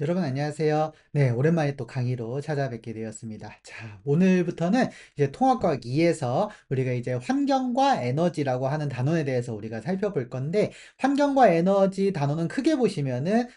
여러분 안녕하세요. 네, 오랜만에 또 강의로 찾아뵙게 되었습니다. 자, 오늘부터는 이제 통합과학 2에서 우리가 이제 환경과 에너지라고 하는 단원에 대해서 우리가 살펴볼 건데, 환경과 에너지 단원은 크게 보시면은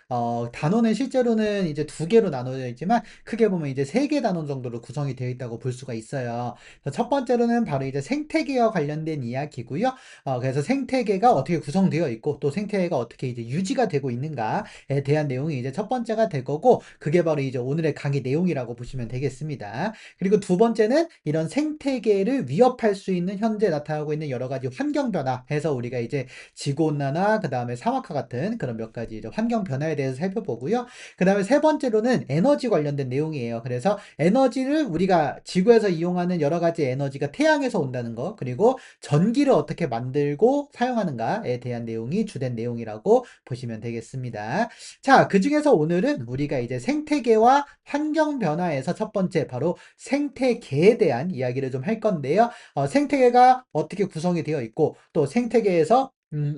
단원은 실제로는 이제 두 개로 나눠져 있지만 크게 보면 이제 세 개 단원 정도로 구성이 되어 있다고 볼 수가 있어요. 그래서 첫 번째로는 바로 이제 생태계와 관련된 이야기고요. 그래서 생태계가 어떻게 구성되어 있고 또 생태계가 어떻게 이제 유지가 되고 있는가 에 대한 내용이 이제 첫 번째가 될 거고, 그게 바로 이제 오늘의 강의 내용이라고 보시면 되겠습니다. 그리고 두 번째는 이런 생태계를 위협할 수 있는 현재 나타나고 있는 여러 가지 환경 변화 해서 우리가 이제 지구 온난화, 그다음에 사막화 같은 그런 몇 가지 이제 환경 변화에 대해서 살펴보고요. 그다음에 세 번째로는 에너지 관련된 내용이에요. 그래서 에너지를 우리가 지구에서 이용하는 여러 가지 에너지가 태양에서 온다는 거, 그리고 전기를 어떻게 만들고 사용하는가에 대한 내용이 주된 내용이라고 보시면 되겠습니다. 자, 그중에서 오늘은 우리가 이제 생태계와 환경 변화에서 첫 번째 바로 생태계에 대한 이야기를 좀 할 건데요. 생태계가 어떻게 구성이 되어 있고 또 생태계에서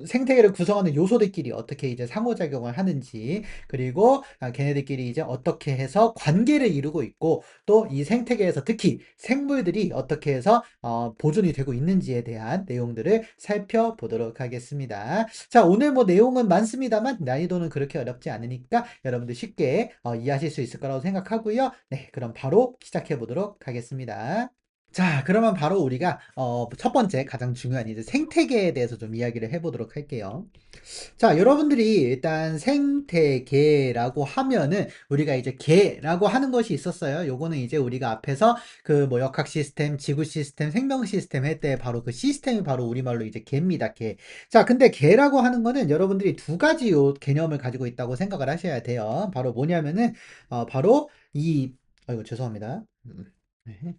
생태계를 구성하는 요소들끼리 어떻게 이제 상호작용을 하는지, 그리고 걔네들끼리 이제 어떻게 해서 관계를 이루고 있고 또 이 생태계에서 특히 생물들이 어떻게 해서 보존이 되고 있는지에 대한 내용들을 살펴보도록 하겠습니다. 자, 오늘 뭐 내용은 많습니다만 난이도는 그렇게 어렵지 않으니까 여러분들 쉽게 이해하실 수 있을 거라고 생각하고요. 네, 그럼 바로 시작해 보도록 하겠습니다. 자, 그러면 바로 우리가 첫 번째 가장 중요한 이제 생태계에 대해서 좀 이야기를 해보도록 할게요. 자, 여러분들이 일단 생태계라고 하면은 우리가 이제 계라고 하는 것이 있었어요. 요거는 이제 우리가 앞에서 그 뭐 역학 시스템, 지구 시스템, 생명 시스템 할 때 바로 그 시스템이 바로 우리말로 이제 계입니다. 계. 자, 근데 계라고 하는 거는 여러분들이 두 가지 요 개념을 가지고 있다고 생각을 하셔야 돼요. 바로 뭐냐면은 바로 이 아이고 죄송합니다. 네.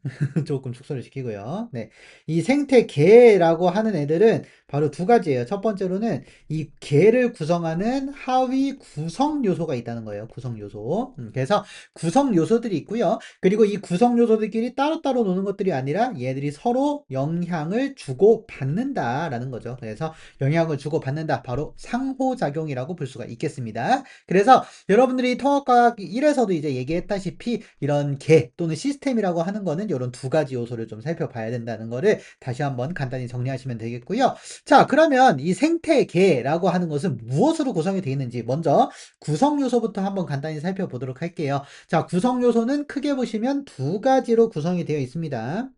조금 축소를 시키고요. 네. 이 생태계라고 하는 애들은 바로 두 가지예요. 첫 번째로는 이 계를 구성하는 하위 구성 요소가 있다는 거예요. 구성 요소. 그래서 구성 요소들이 있고요. 그리고 이 구성 요소들끼리 따로따로 노는 것들이 아니라 얘들이 서로 영향을 주고 받는다라는 거죠. 그래서 영향을 주고 받는다. 바로 상호작용이라고 볼 수가 있겠습니다. 그래서 여러분들이 통합과학 1에서도 이제 얘기했다시피 이런 계 또는 시스템이라고 하는 거는 이런 두 가지 요소를 좀 살펴봐야 된다는 거를 다시 한번 간단히 정리하시면 되겠고요. 자, 그러면 이 생태계라고 하는 것은 무엇으로 구성이 되어 있는지 먼저 구성 요소부터 한번 간단히 살펴보도록 할게요. 자, 구성 요소는 크게 보시면 두 가지로 구성이 되어 있습니다.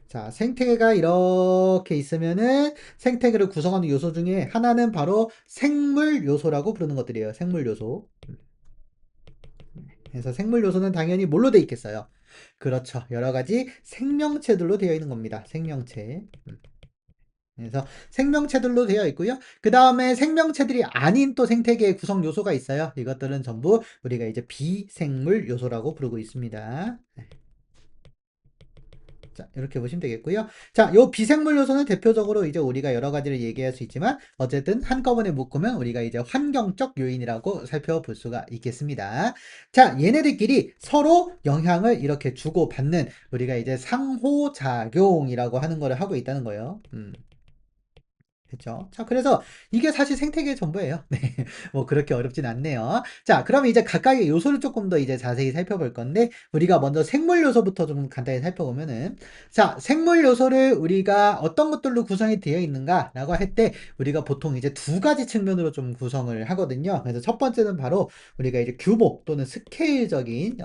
자, 생태계가 이렇게 있으면은 생태계를 구성하는 요소 중에 하나는 바로 생물 요소라고 부르는 것들이에요. 생물 요소. 그래서 생물 요소는 당연히 뭘로 돼 있겠어요? 그렇죠. 여러 가지 생명체들로 되어 있는 겁니다. 생명체. 그래서 생명체들로 되어 있고요. 그 다음에 생명체들이 아닌 또 생태계의 구성 요소가 있어요. 이것들은 전부 우리가 이제 비생물 요소라고 부르고 있습니다. 자, 이렇게 보시면 되겠고요. 자, 요 비생물 요소는 대표적으로 이제 우리가 여러 가지를 얘기할 수 있지만 어쨌든 한꺼번에 묶으면 우리가 이제 환경적 요인이라고 살펴볼 수가 있겠습니다. 자, 얘네들끼리 서로 영향을 이렇게 주고받는 우리가 이제 상호작용이라고 하는 거를 하고 있다는 거예요. 그죠? 자, 그래서 이게 사실 생태계의 전부예요. 네. 뭐 그렇게 어렵진 않네요. 자, 그러면 이제 각각의 요소를 조금 더 이제 자세히 살펴볼 건데, 우리가 먼저 생물 요소부터 좀 간단히 살펴보면은, 자, 생물 요소를 우리가 어떤 것들로 구성이 되어 있는가라고 할 때, 우리가 보통 이제 두 가지 측면으로 좀 구성을 하거든요. 그래서 첫 번째는 바로 우리가 이제 규모 또는 스케일적인,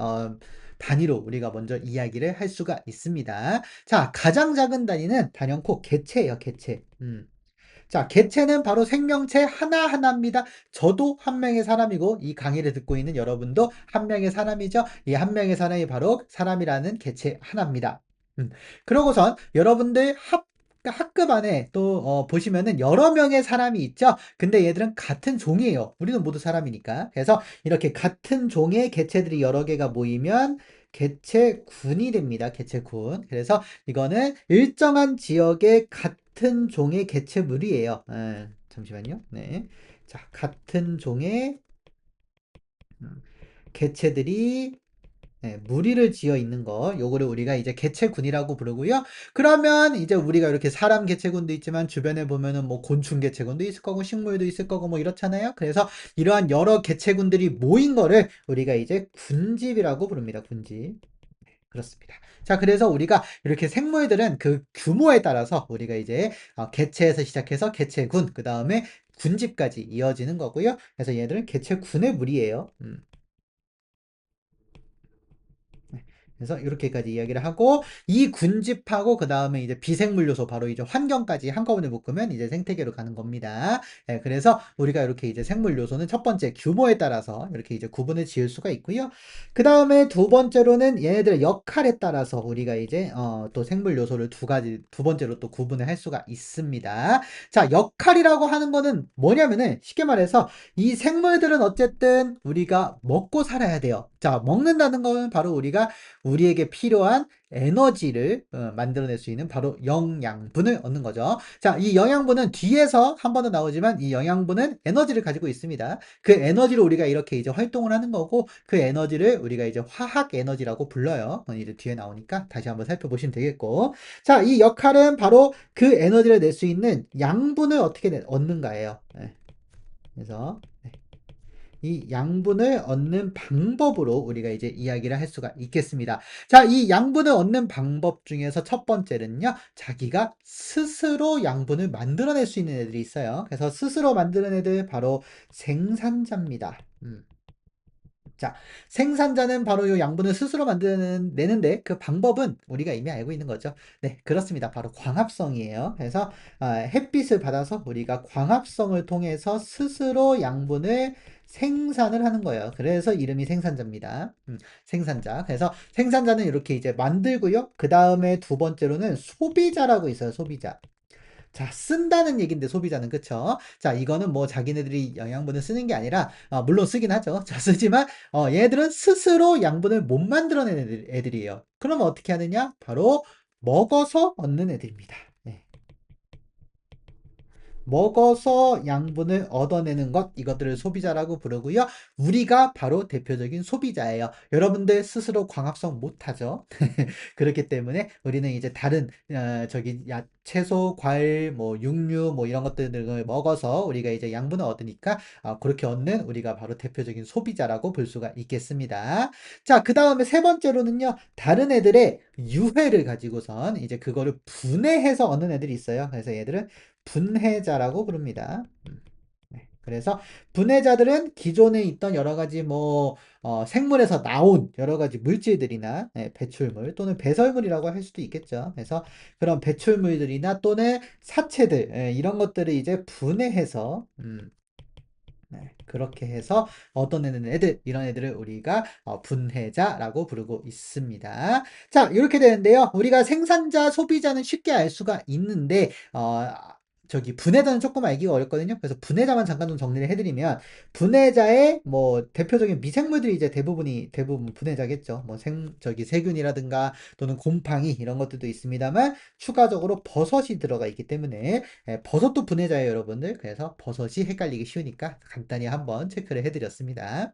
단위로 우리가 먼저 이야기를 할 수가 있습니다. 자, 가장 작은 단위는 단연코 개체예요, 개체. 자, 개체는 바로 생명체 하나하나입니다. 저도 한 명의 사람이고, 이 강의를 듣고 있는 여러분도 한 명의 사람이죠. 이 한 명의 사람이 바로 사람이라는 개체 하나입니다. 그러고선 여러분들 학급 안에 또 보시면은 여러 명의 사람이 있죠. 근데 얘들은 같은 종이에요. 우리는 모두 사람이니까. 그래서 이렇게 같은 종의 개체들이 여러 개가 모이면 개체군이 됩니다. 개체군. 그래서 이거는 일정한 지역의 같은 종의 개체물이에요. 잠시만요. 네. 자, 같은 종의 개체들이 예, 무리를 지어 있는 거, 요거를 우리가 이제 개체군이라고 부르고요. 그러면 이제 우리가 이렇게 사람 개체군도 있지만 주변에 보면은 뭐 곤충 개체군도 있을 거고 식물도 있을 거고 뭐 이렇잖아요. 그래서 이러한 여러 개체군들이 모인 거를 우리가 이제 군집이라고 부릅니다. 군집. 그렇습니다. 자, 그래서 우리가 이렇게 생물들은 그 규모에 따라서 우리가 이제 개체에서 시작해서 개체군, 그 다음에 군집까지 이어지는 거고요. 그래서 얘들은 개체군의 무리예요. 네. 그래서 이렇게까지 이야기를 하고 이 군집하고 그 다음에 이제 비생물 요소 바로 이제 환경까지 한꺼번에 묶으면 이제 생태계로 가는 겁니다. 예, 그래서 우리가 이렇게 이제 생물 요소는 첫 번째 규모에 따라서 이렇게 이제 구분을 지을 수가 있고요. 그 다음에 두 번째로는 얘네들의 역할에 따라서 우리가 이제 또 생물 요소를 두 번째로 또 구분을 할 수가 있습니다. 자, 역할이라고 하는 거는 뭐냐면은 쉽게 말해서 이 생물들은 어쨌든 우리가 먹고 살아야 돼요. 자, 먹는다는 거는 바로 우리가 우리에게 필요한 에너지를 만들어낼 수 있는 바로 영양분을 얻는 거죠. 자, 이 영양분은 뒤에서 한 번 더 나오지만 이 영양분은 에너지를 가지고 있습니다. 그 에너지를 우리가 이렇게 이제 활동을 하는 거고 그 에너지를 우리가 이제 화학 에너지라고 불러요. 이제 뒤에 나오니까 다시 한번 살펴보시면 되겠고. 자, 이 역할은 바로 그 에너지를 낼 수 있는 양분을 어떻게 얻는가예요. 네. 그래서 이 양분을 얻는 방법으로 우리가 이제 이야기를 할 수가 있겠습니다. 자, 이 양분을 얻는 방법 중에서 첫 번째는요, 자기가 스스로 양분을 만들어낼 수 있는 애들이 있어요. 그래서 스스로 만드는 애들 바로 생산자입니다. 자, 생산자는 바로 이 양분을 스스로 내는데 그 방법은 우리가 이미 알고 있는 거죠. 네, 그렇습니다. 바로 광합성이에요. 그래서 햇빛을 받아서 우리가 광합성을 통해서 스스로 양분을 생산을 하는 거예요. 그래서 이름이 생산자입니다. 생산자. 그래서 생산자는 이렇게 이제 만들고요. 그 다음에 두 번째로는 소비자라고 있어요. 소비자. 자, 쓴다는 얘긴데 소비자는 그쵸? 자, 이거는 뭐 자기네들이 영양분을 쓰는 게 아니라 물론 쓰긴 하죠. 자, 쓰지만 얘들은 스스로 양분을 못 만들어내는 애들이에요. 그럼 어떻게 하느냐? 바로 먹어서 얻는 애들입니다. 네. 먹어서 양분을 얻어내는 것, 이것들을 소비자라고 부르고요. 우리가 바로 대표적인 소비자예요. 여러분들 스스로 광합성 못하죠. 그렇기 때문에 우리는 이제 다른 채소, 과일, 뭐 육류, 뭐 이런 것들을 먹어서 우리가 이제 양분을 얻으니까 그렇게 얻는 우리가 바로 대표적인 소비자라고 볼 수가 있겠습니다. 자, 그 다음에 세 번째로는요, 다른 애들의 유해를 가지고선 이제 그거를 분해해서 얻는 애들이 있어요. 그래서 얘들은 분해자라고 부릅니다. 네. 그래서 분해자들은 기존에 있던 여러 가지 생물에서 나온 여러 가지 물질들이나 배출물 또는 배설물이라고 할 수도 있겠죠. 그래서 그런 배출물들이나 또는 사체들 이런 것들을 이제 분해해서 네, 그렇게 해서 얻어내는 애들, 이런 애들을 우리가 분해자라고 부르고 있습니다. 자, 이렇게 되는데요. 우리가 생산자, 소비자는 쉽게 알 수가 있는데, 분해자는 조금 알기가 어렵거든요. 그래서 분해자만 잠깐 좀 정리를 해드리면, 분해자의 뭐 대표적인 미생물들이 이제 대부분 분해자겠죠. 뭐 세균이라든가 또는 곰팡이 이런 것들도 있습니다만, 추가적으로 버섯이 들어가 있기 때문에 버섯도 분해자예요, 여러분들. 그래서 버섯이 헷갈리기 쉬우니까 간단히 한번 체크를 해드렸습니다.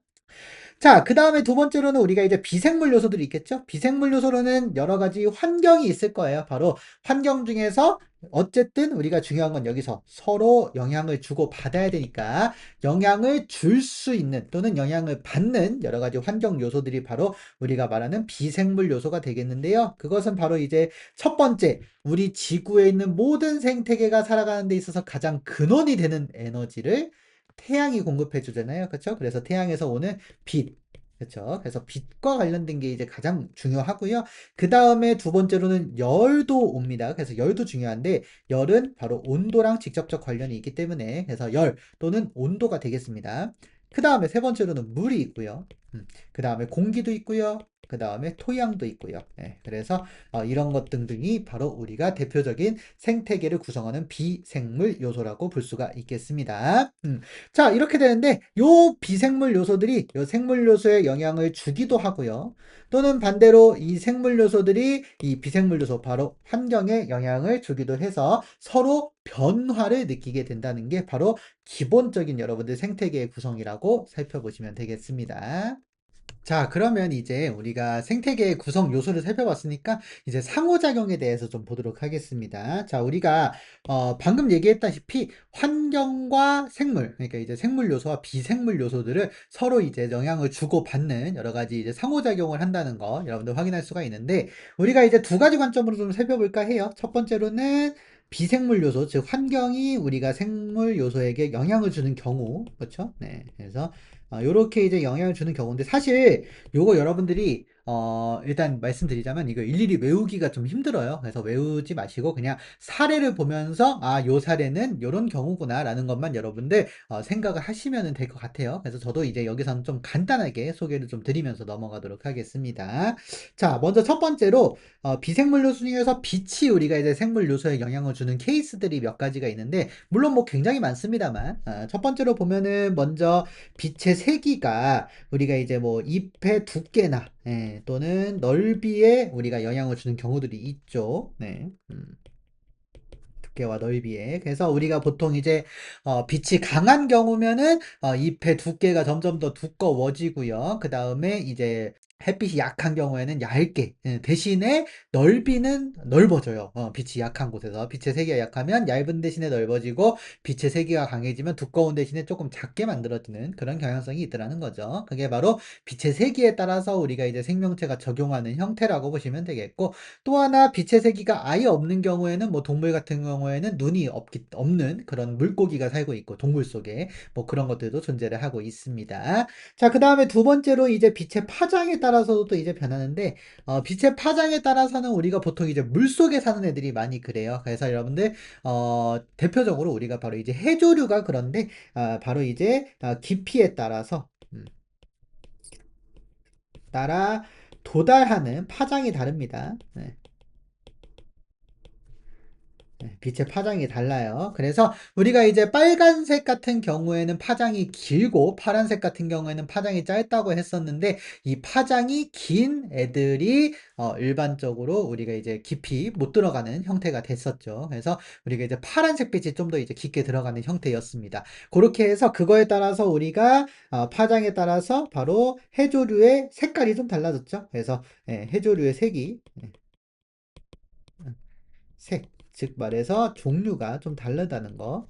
자, 그 다음에 두 번째로는 우리가 이제 비생물 요소들이 있겠죠? 비생물 요소로는 여러 가지 환경이 있을 거예요. 바로 환경 중에서 어쨌든 우리가 중요한 건 여기서 서로 영향을 주고 받아야 되니까 영향을 줄 수 있는 또는 영향을 받는 여러 가지 환경 요소들이 바로 우리가 말하는 비생물 요소가 되겠는데요. 그것은 바로 이제 첫 번째, 우리 지구에 있는 모든 생태계가 살아가는 데 있어서 가장 근원이 되는 에너지를 태양이 공급해 주잖아요. 그렇죠? 그래서 태양에서 오는 빛. 그렇죠? 그래서 빛과 관련된 게 이제 가장 중요하고요. 그 다음에 두 번째로는 열도 옵니다. 그래서 열도 중요한데 열은 바로 온도랑 직접적 관련이 있기 때문에 그래서 열 또는 온도가 되겠습니다. 그 다음에 세 번째로는 물이 있고요. 그 다음에 공기도 있고요. 그 다음에 토양도 있고요. 그래서 이런 것 등등이 바로 우리가 대표적인 생태계를 구성하는 비생물 요소라고 볼 수가 있겠습니다. 자, 이렇게 되는데 요 비생물 요소들이 요 생물 요소에 영향을 주기도 하고요. 또는 반대로 이 생물 요소들이 이 비생물 요소 바로 환경에 영향을 주기도 해서 서로 변화를 느끼게 된다는 게 바로 기본적인 여러분들 생태계의 구성이라고 살펴보시면 되겠습니다. 자, 그러면 이제 우리가 생태계의 구성 요소를 살펴봤으니까 이제 상호작용에 대해서 좀 보도록 하겠습니다. 자, 우리가 방금 얘기했다시피 환경과 생물, 그러니까 이제 생물 요소와 비생물 요소들을 서로 이제 영향을 주고받는 여러 가지 이제 상호작용을 한다는 거 여러분들 확인할 수가 있는데 우리가 이제 두 가지 관점으로 좀 살펴볼까 해요. 첫 번째로는 비생물 요소, 즉 환경이 우리가 생물 요소에게 영향을 주는 경우, 그렇죠? 네, 그래서 요렇게 이제 영향을 주는 경우인데 사실 요거 여러분들이 일단 말씀드리자면 이거 일일이 외우기가 좀 힘들어요. 그래서 외우지 마시고 그냥 사례를 보면서 요 사례는 요런 경우구나 라는 것만 여러분들 생각을 하시면 될 것 같아요. 그래서 저도 이제 여기서는 좀 간단하게 소개를 좀 드리면서 넘어가도록 하겠습니다. 자, 먼저 첫 번째로 비생물 요소 중에서 빛이 우리가 이제 생물 요소에 영향을 주는 케이스들이 몇 가지가 있는데 물론 뭐 굉장히 많습니다만 첫 번째로 보면은 먼저 빛의 세기가 우리가 이제 뭐 잎의 두께나 또는 넓이에 우리가 영향을 주는 경우들이 있죠. 네. 두께와 넓이에. 그래서 우리가 보통 이제 빛이 강한 경우면은 잎의 두께가 점점 더 두꺼워지고요. 그 다음에 이제 햇빛이 약한 경우에는 얇게 대신에 넓이는 넓어져요. 빛이 약한 곳에서 빛의 세기가 약하면 얇은 대신에 넓어지고 빛의 세기가 강해지면 두꺼운 대신에 조금 작게 만들어지는 그런 경향성이 있더라는 거죠. 그게 바로 빛의 세기에 따라서 우리가 이제 생명체가 적용하는 형태라고 보시면 되겠고 또 하나 빛의 세기가 아예 없는 경우에는 뭐 동물 같은 경우에는 눈이 없는 그런 물고기가 살고 있고 동물 속에 뭐 그런 것들도 존재를 하고 있습니다. 자, 그 다음에 두 번째로 이제 빛의 파장에 따라서도 또 이제 변하는데 빛의 파장에 따라서는 우리가 보통 이제 물 속에 사는 애들이 많이 그래요. 그래서 여러분들 대표적으로 우리가 바로 이제 해조류가 그런데 바로 이제 깊이에 따라서 따라 도달하는 파장이 다릅니다. 네. 빛의 파장이 달라요. 그래서 우리가 이제 빨간색 같은 경우에는 파장이 길고 파란색 같은 경우에는 파장이 짧다고 했었는데 이 파장이 긴 애들이 일반적으로 우리가 이제 깊이 못 들어가는 형태가 됐었죠. 그래서 우리가 이제 파란색 빛이 좀 더 이제 깊게 들어가는 형태였습니다. 그렇게 해서 그거에 따라서 우리가 파장에 따라서 바로 해조류의 색깔이 좀 달라졌죠. 그래서 해조류의 색이 색, 즉 말해서 종류가 좀 다르다는 거.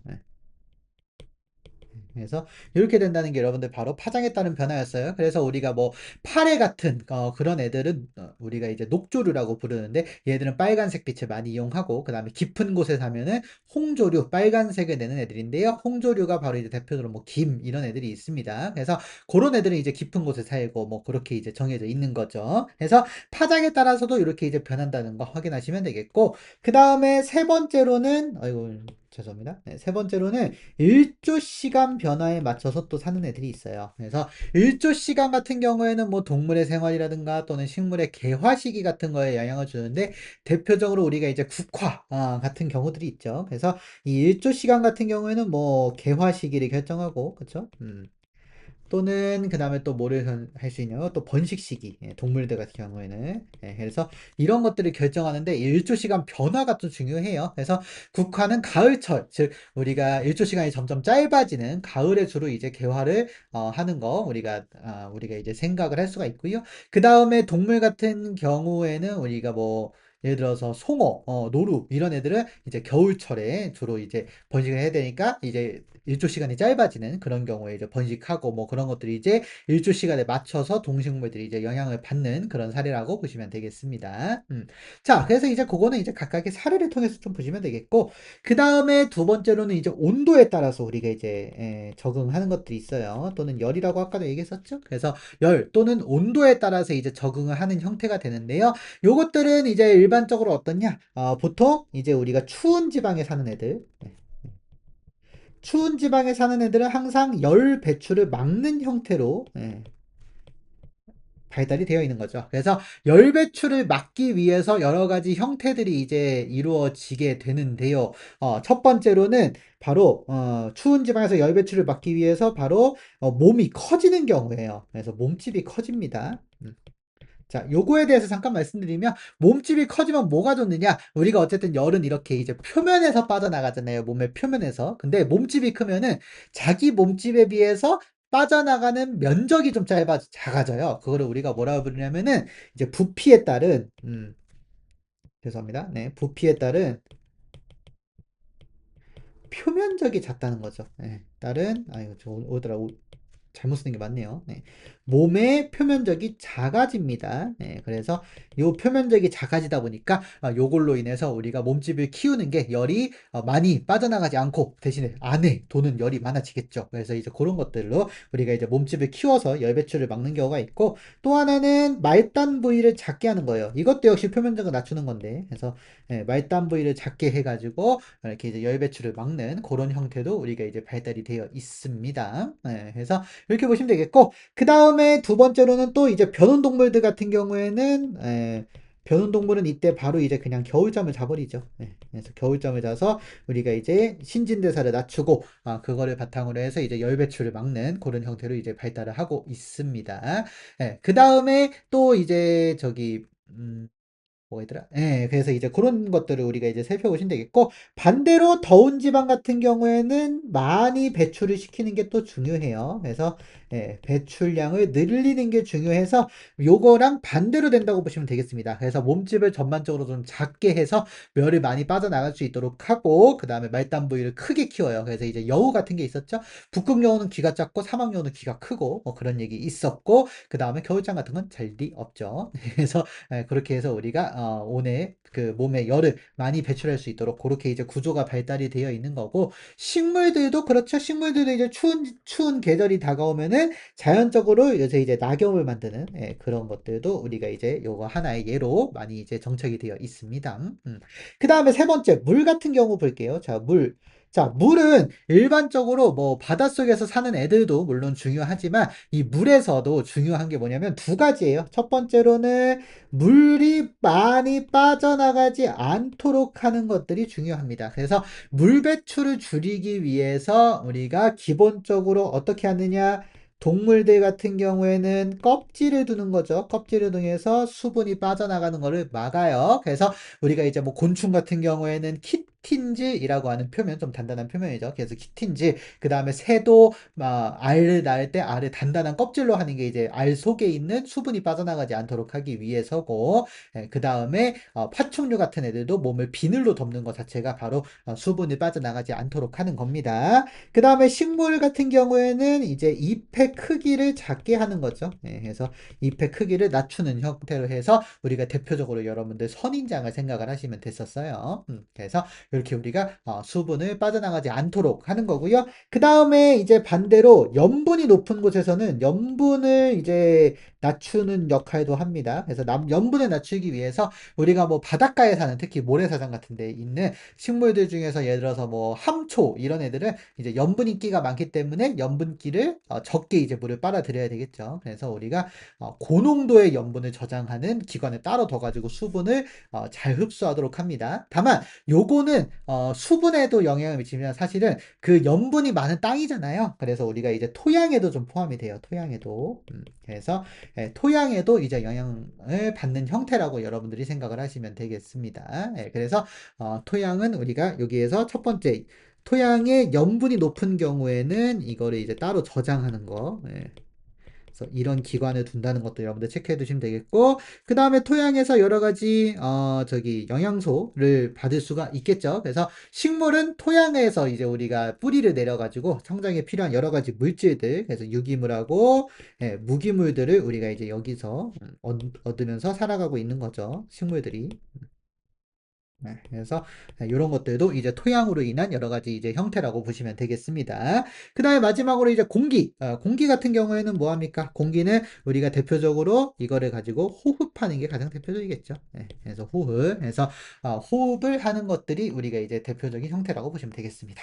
그래서 이렇게 된다는 게 여러분들 바로 파장에 따른 변화였어요. 그래서 우리가 뭐 파래 같은 그런 애들은 우리가 이제 녹조류라고 부르는데 얘들은 빨간색 빛을 많이 이용하고 그 다음에 깊은 곳에 사면은 홍조류, 빨간색을 내는 애들인데요. 홍조류가 바로 이제 대표적으로 뭐 김 이런 애들이 있습니다. 그래서 그런 애들은 이제 깊은 곳에 살고 뭐 그렇게 이제 정해져 있는 거죠. 그래서 파장에 따라서도 이렇게 이제 변한다는 거 확인하시면 되겠고 그 다음에 세 번째로는 아이고 죄송합니다. 네, 세 번째로는 일조 시간 변화에 맞춰서 또 사는 애들이 있어요. 그래서 일조 시간 같은 경우에는 뭐 동물의 생활이라든가 또는 식물의 개화 시기 같은 거에 영향을 주는데 대표적으로 우리가 이제 국화 같은 경우들이 있죠. 그래서 이 일조 시간 같은 경우에는 뭐 개화 시기를 결정하고 그렇죠? 또는 그 다음에 또 뭐를 할 수 있냐면 또 번식 시기 동물들 같은 경우에는 그래서 이런 것들을 결정하는데 일조 시간 변화가 또 중요해요. 그래서 국화는 가을철 즉 우리가 일조 시간이 점점 짧아지는 가을에 주로 이제 개화를 하는 거 우리가 이제 생각을 할 수가 있고요. 그 다음에 동물 같은 경우에는 우리가 뭐 예를 들어서 송어, 노루 이런 애들은 이제 겨울철에 주로 이제 번식을 해야 되니까 이제 일조 시간이 짧아지는 그런 경우에 이제 번식하고 뭐 그런 것들이 이제 일조 시간에 맞춰서 동식물들이 이제 영향을 받는 그런 사례라고 보시면 되겠습니다. 자, 그래서 이제 그거는 이제 각각의 사례를 통해서 좀 보시면 되겠고, 그 다음에 두 번째로는 이제 온도에 따라서 우리가 이제 적응하는 것들이 있어요. 또는 열이라고 아까도 얘기했었죠. 그래서 열 또는 온도에 따라서 이제 적응을 하는 형태가 되는데요. 요것들은 이제 일반적으로 어떻냐? 보통 이제 우리가 추운 지방에 사는 애들. 추운 지방에 사는 애들은 항상 열 배출을 막는 형태로 발달이 되어 있는 거죠. 그래서 열 배출을 막기 위해서 여러 가지 형태들이 이제 이루어지게 되는데요. 첫 번째로는 바로 추운 지방에서 열 배출을 막기 위해서 바로 몸이 커지는 경우예요. 그래서 몸집이 커집니다. 자, 요거에 대해서 잠깐 말씀드리면 몸집이 커지면 뭐가 좋느냐? 우리가 어쨌든 열은 이렇게 이제 표면에서 빠져나가잖아요. 몸의 표면에서. 근데 몸집이 크면은 자기 몸집에 비해서 빠져나가는 면적이 좀 작아져요. 그거를 우리가 뭐라고 부르냐면은 이제 부피에 따른 죄송합니다. 네, 부피에 따른 표면적이 작다는 거죠. 네, 따른 이거 저 오더라 잘못 쓰는 게 맞네요. 네. 몸의 표면적이 작아집니다. 네, 그래서 요 표면적이 작아지다 보니까 요걸로 인해서 우리가 몸집을 키우는 게 열이 많이 빠져나가지 않고 대신에 안에 도는 열이 많아지겠죠. 그래서 이제 그런 것들로 우리가 이제 몸집을 키워서 열 배출을 막는 경우가 있고, 또 하나는 말단 부위를 작게 하는 거예요. 이것도 역시 표면적을 낮추는 건데, 그래서 말단 부위를 작게 해가지고 이렇게 이제 열 배출을 막는 그런 형태도 우리가 이제 발달이 되어 있습니다. 그래서 이렇게 보시면 되겠고, 그 다음에 두 번째로는 또 이제 변온동물들 같은 경우에는 변온동물은 이때 바로 이제 그냥 겨울잠을 자버리죠. 그래서 겨울잠을 자서 우리가 이제 신진대사를 낮추고 그거를 바탕으로 해서 이제 열 배출을 막는 그런 형태로 이제 발달을 하고 있습니다. 그 다음에 또 이제 저기 뭐가 있더라? 예, 그래서 이제 그런 것들을 우리가 이제 살펴보시면 되겠고, 반대로 더운 지방 같은 경우에는 많이 배출을 시키는 게 또 중요해요. 그래서 배출량을 늘리는 게 중요해서 요거랑 반대로 된다고 보시면 되겠습니다. 그래서 몸집을 전반적으로 좀 작게 해서 멸이 많이 빠져나갈 수 있도록 하고, 그 다음에 말단 부위를 크게 키워요. 그래서 이제 여우 같은 게 있었죠. 북극 여우는 귀가 작고 사막 여우는 귀가 크고 뭐 그런 얘기 있었고, 그 다음에 겨울잠 같은 건 잘 리 없죠. 그래서 그렇게 해서 우리가 오늘 그 몸에 열을 많이 배출할 수 있도록 그렇게 이제 구조가 발달이 되어 있는 거고, 식물들도 그렇죠. 식물들도 이제 추운 계절이 다가오면은 자연적으로 요새 이제 낙엽을 만드는 그런 것들도 우리가 이제 요거 하나의 예로 많이 이제 정착이 되어 있습니다. 그 다음에 세 번째 물 같은 경우 볼게요. 자, 물. 자, 물은 일반적으로 뭐 바닷속에서 사는 애들도 물론 중요하지만 이 물에서도 중요한 게 뭐냐면 두 가지예요. 첫 번째로는 물이 많이 빠져나가지 않도록 하는 것들이 중요합니다. 그래서 물 배출을 줄이기 위해서 우리가 기본적으로 어떻게 하느냐? 동물들 같은 경우에는 껍질을 두는 거죠. 껍질을 통해서 수분이 빠져나가는 것을 막아요. 그래서 우리가 이제 뭐 곤충 같은 경우에는 키틴질이라고 하는 표면, 좀 단단한 표면이죠. 그래서 키틴질, 그 다음에 새도 알을 낳을 때 알을 단단한 껍질로 하는 게 이제 알 속에 있는 수분이 빠져나가지 않도록 하기 위해서고, 그 다음에 파충류 같은 애들도 몸을 비늘로 덮는 것 자체가 바로 수분이 빠져나가지 않도록 하는 겁니다. 그 다음에 식물 같은 경우에는 이제 잎의 크기를 작게 하는 거죠. 그래서 잎의 크기를 낮추는 형태로 해서 우리가 대표적으로 여러분들 선인장을 생각을 하시면 됐었어요. 그래서 이렇게 우리가 수분을 빠져나가지 않도록 하는 거고요. 그 다음에 이제 반대로 염분이 높은 곳에서는 염분을 이제 낮추는 역할도 합니다. 그래서 염분을 낮추기 위해서 우리가 뭐 바닷가에 사는, 특히 모래사장 같은 데 있는 식물들 중에서 예를 들어서 뭐 함초 이런 애들은 이제 염분 인기가 많기 때문에 염분기를 적게 이제 물을 빨아들여야 되겠죠. 그래서 우리가 고농도의 염분을 저장하는 기관을 따로 둬 가지고 수분을 잘 흡수하도록 합니다. 다만 요거는 수분에도 영향을 미치면 사실은 그 염분이 많은 땅이잖아요. 그래서 우리가 이제 토양에도 좀 포함이 돼요. 토양에도. 그래서 토양에도 이제 영향을 받는 형태라고 여러분들이 생각을 하시면 되겠습니다. 그래서 토양은 우리가 여기에서 첫 번째 토양의 염분이 높은 경우에는 이거를 이제 따로 저장하는 거. 그래서 이런 기관을 둔다는 것도 여러분들 체크해 두시면 되겠고, 그 다음에 토양에서 여러 가지 저기 영양소를 받을 수가 있겠죠. 그래서 식물은 토양에서 이제 우리가 뿌리를 내려가지고 성장에 필요한 여러 가지 물질들, 그래서 유기물하고 무기물들을 우리가 이제 여기서 얻으면서 살아가고 있는 거죠. 식물들이. 그래서 이런 것들도 이제 토양으로 인한 여러 가지 이제 형태라고 보시면 되겠습니다. 그 다음에 마지막으로 이제 공기. 공기 같은 경우에는 뭐 합니까? 공기는 우리가 대표적으로 이거를 가지고 호흡하는 게 가장 대표적이겠죠. 그래서 호흡. 그래서 호흡을 하는 것들이 우리가 이제 대표적인 형태라고 보시면 되겠습니다.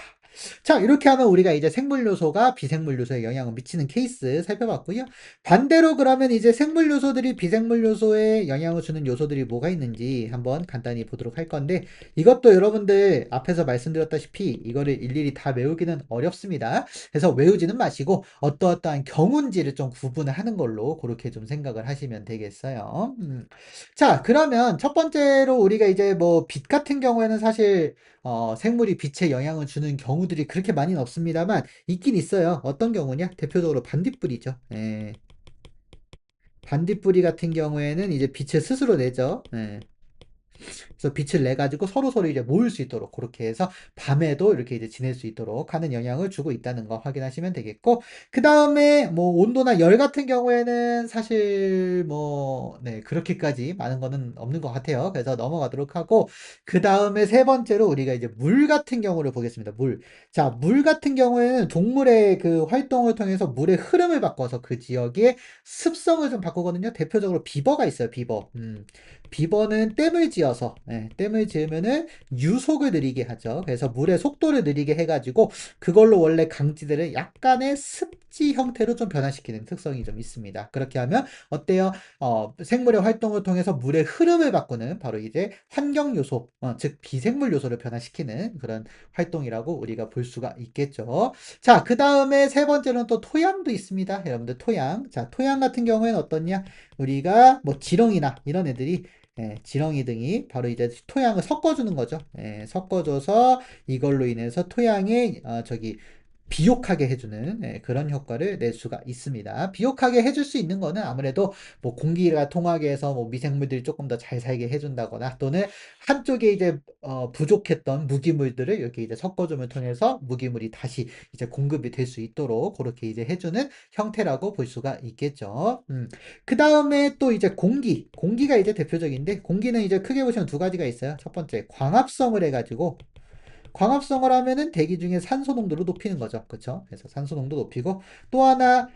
자, 이렇게 하면 우리가 이제 생물 요소가 비생물 요소에 영향을 미치는 케이스 살펴봤고요. 반대로 그러면 이제 생물 요소들이 비생물 요소에 영향을 주는 요소들이 뭐가 있는지 한번 간단히 보도록 할 건데, 건데 이것도 여러분들 앞에서 말씀드렸다시피 이거를 일일이 다 외우기는 어렵습니다. 그래서 외우지는 마시고 어떠어떠한 경운지를 좀 구분을 하는 걸로 그렇게 좀 생각을 하시면 되겠어요. 자, 그러면 첫 번째로 우리가 이제 뭐 빛 같은 경우에는 사실 생물이 빛에 영향을 주는 경우들이 그렇게 많이는 없습니다만 있긴 있어요. 어떤 경우냐? 대표적으로 반딧불이죠. 예. 반딧불이 같은 경우에는 이제 빛을 스스로 내죠. 예. 그래서 빛을 내 가지고 서로서로 이제 모일 수 있도록 그렇게 해서 밤에도 이렇게 이제 지낼 수 있도록 하는 영향을 주고 있다는 거 확인하시면 되겠고, 그다음에 뭐 온도나 열 같은 경우에는 사실 뭐 네, 그렇게까지 많은 거는 없는 것 같아요. 그래서 넘어가도록 하고, 그다음에 세 번째로 우리가 이제 물 같은 경우를 보겠습니다. 물. 자, 물 같은 경우에는 동물의 그 활동을 통해서 물의 흐름을 바꿔서 그 지역의 습성을 좀 바꾸거든요. 대표적으로 비버가 있어요. 비버. 비버는 댐을 지어서 댐을 지으면은 유속을 느리게 하죠. 그래서 물의 속도를 느리게 해가지고 그걸로 원래 강지들을 약간의 습지 형태로 좀 변화시키는 특성이 좀 있습니다. 그렇게 하면 어때요? 생물의 활동을 통해서 물의 흐름을 바꾸는 바로 이제 환경 요소, 즉 비생물 요소를 변화시키는 그런 활동이라고 우리가 볼 수가 있겠죠. 자, 그 다음에 세 번째로는 또 토양도 있습니다. 여러분들 토양. 자, 토양 같은 경우에는 어떻냐? 우리가 뭐 지렁이나 이런 애들이 지렁이 등이 바로 이제 토양을 섞어주는 거죠. 섞어줘서 이걸로 인해서 토양에 저기 비옥하게 해주는 그런 효과를 낼 수가 있습니다. 비옥하게 해줄 수 있는 거는 아무래도 뭐 공기가 통하게 해서 뭐 미생물들이 조금 더 잘 살게 해준다거나 또는 한쪽에 이제 부족했던 무기물들을 이렇게 이제 섞어줌을 통해서 무기물이 다시 이제 공급이 될 수 있도록 그렇게 이제 해주는 형태라고 볼 수가 있겠죠. 그 다음에 또 이제 공기가 이제 대표적인데 공기는 이제 크게 보시면 두 가지가 있어요. 첫 번째 광합성을 해가지고 광합성을 하면은 대기 중에 산소 농도를 높이는 거죠. 그렇죠? 그래서 산소 농도 높이고 또 하나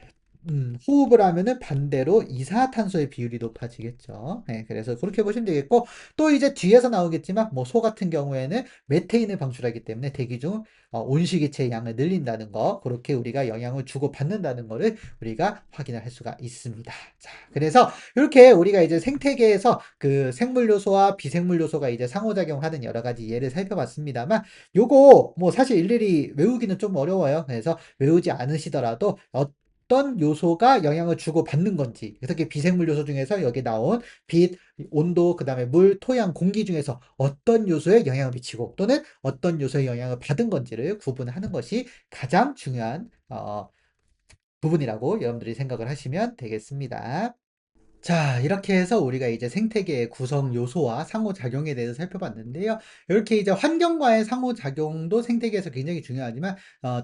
호흡을 하면은 반대로 이산화탄소의 비율이 높아지겠죠. 네, 그래서 그렇게 보시면 되겠고 또 이제 뒤에서 나오겠지만 뭐 소 같은 경우에는 메테인을 방출하기 때문에 대기 중 온실기체의 양을 늘린다는 거 그렇게 우리가 영향을 주고 받는다는 거를 우리가 확인을 할 수가 있습니다. 자, 그래서 이렇게 우리가 이제 생태계에서 그 생물 요소와 비생물 요소가 이제 상호작용하는 여러 가지 예를 살펴봤습니다만 요거 뭐 사실 일일이 외우기는 좀 어려워요. 그래서 외우지 않으시더라도 어떤 요소가 영향을 주고 받는 건지, 그래서 비생물 요소 중에서 여기 나온 빛, 온도, 그 다음에 물, 토양, 공기 중에서 어떤 요소에 영향을 미치고 또는 어떤 요소에 영향을 받은 건지를 구분하는 것이 가장 중요한 부분이라고 여러분들이 생각을 하시면 되겠습니다. 자, 이렇게 해서 우리가 이제 생태계의 구성 요소와 상호작용에 대해서 살펴봤는데요. 이렇게 이제 환경과의 상호작용도 생태계에서 굉장히 중요하지만,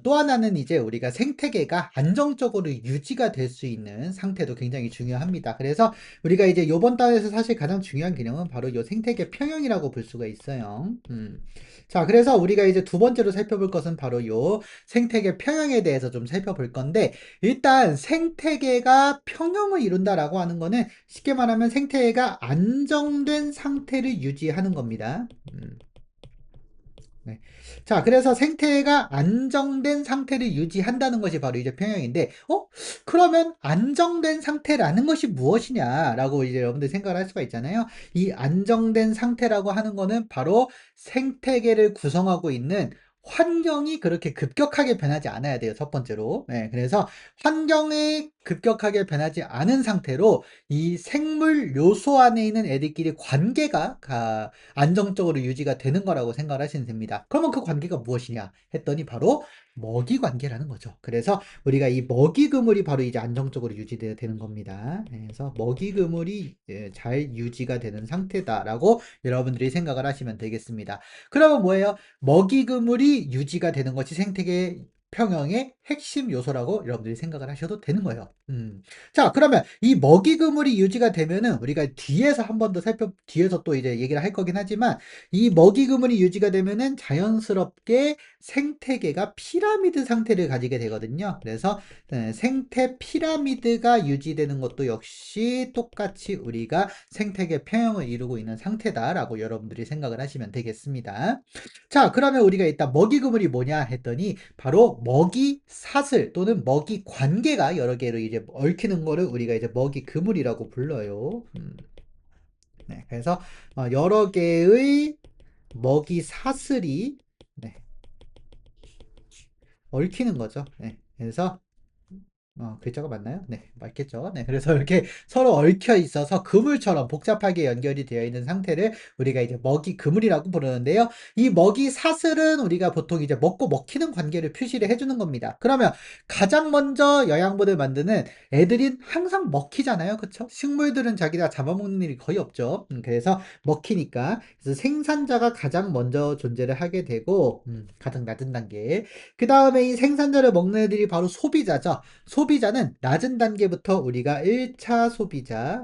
또 하나는 이제 우리가 생태계가 안정적으로 유지가 될 수 있는 상태도 굉장히 중요합니다. 그래서 우리가 이제 요번 달에서 사실 가장 중요한 개념은 바로 요 생태계 평형이라고 볼 수가 있어요. 자, 그래서 우리가 이제 두 번째로 살펴볼 것은 바로 요 생태계 평형에 대해서 좀 살펴볼 건데, 일단 생태계가 평형을 이룬다라고 하는 거는 쉽게 말하면 생태계가 안정된 상태를 유지하는 겁니다. 네. 자, 그래서 생태계가 안정된 상태를 유지한다는 것이 바로 이제 평형인데, 그러면 안정된 상태라는 것이 무엇이냐라고 이제 여러분들 생각을 할 수가 있잖아요. 이 안정된 상태라고 하는 거는 바로 생태계를 구성하고 있는 환경이 그렇게 급격하게 변하지 않아야 돼요. 첫 번째로. 네, 그래서 환경이 급격하게 변하지 않은 상태로 이 생물 요소 안에 있는 애들끼리 관계가 안정적으로 유지가 되는 거라고 생각을 하시면 됩니다. 그러면 그 관계가 무엇이냐 했더니 바로 먹이 관계라는 거죠. 그래서 우리가 이 먹이 그물이 바로 이제 안정적으로 유지되어야 되는 겁니다. 그래서 먹이 그물이 잘 유지가 되는 상태다라고 여러분들이 생각을 하시면 되겠습니다. 그러면 뭐예요? 먹이 그물이 유지가 되는 것이 생태계 평형의 핵심 요소라고 여러분들이 생각을 하셔도 되는 거예요. 자, 그러면 이 먹이 그물이 유지가 되면은 우리가 뒤에서 한 번 더 뒤에서 또 이제 얘기를 할 거긴 하지만 이 먹이 그물이 유지가 되면은 자연스럽게 생태계가 피라미드 상태를 가지게 되거든요. 그래서 생태 피라미드가 유지되는 것도 역시 똑같이 우리가 생태계 평형을 이루고 있는 상태다라고 여러분들이 생각을 하시면 되겠습니다. 자, 그러면 우리가 일단 먹이 그물이 뭐냐 했더니 바로 먹이 사슬 또는 먹이 관계가 여러 개로 이제 얽히는 거를 우리가 이제 먹이 그물이라고 불러요. 네, 그래서 여러 개의 먹이 사슬이 네, 얽히는 거죠. 네, 그래서 글자가 맞나요? 네, 맞겠죠. 네, 그래서 이렇게 서로 얽혀 있어서 그물처럼 복잡하게 연결이 되어 있는 상태를 우리가 이제 먹이 그물이라고 부르는데요. 이 먹이 사슬은 우리가 보통 이제 먹고 먹히는 관계를 표시를 해주는 겁니다. 그러면 가장 먼저 영양분을 만드는 애들이 항상 먹히잖아요. 그쵸? 식물들은 자기가 잡아먹는 일이 거의 없죠. 그래서 먹히니까. 그래서 생산자가 가장 먼저 존재를 하게 되고, 가장 낮은 단계. 그 다음에 이 생산자를 먹는 애들이 바로 소비자죠. 소비자는 낮은 단계부터 우리가 1차 소비자,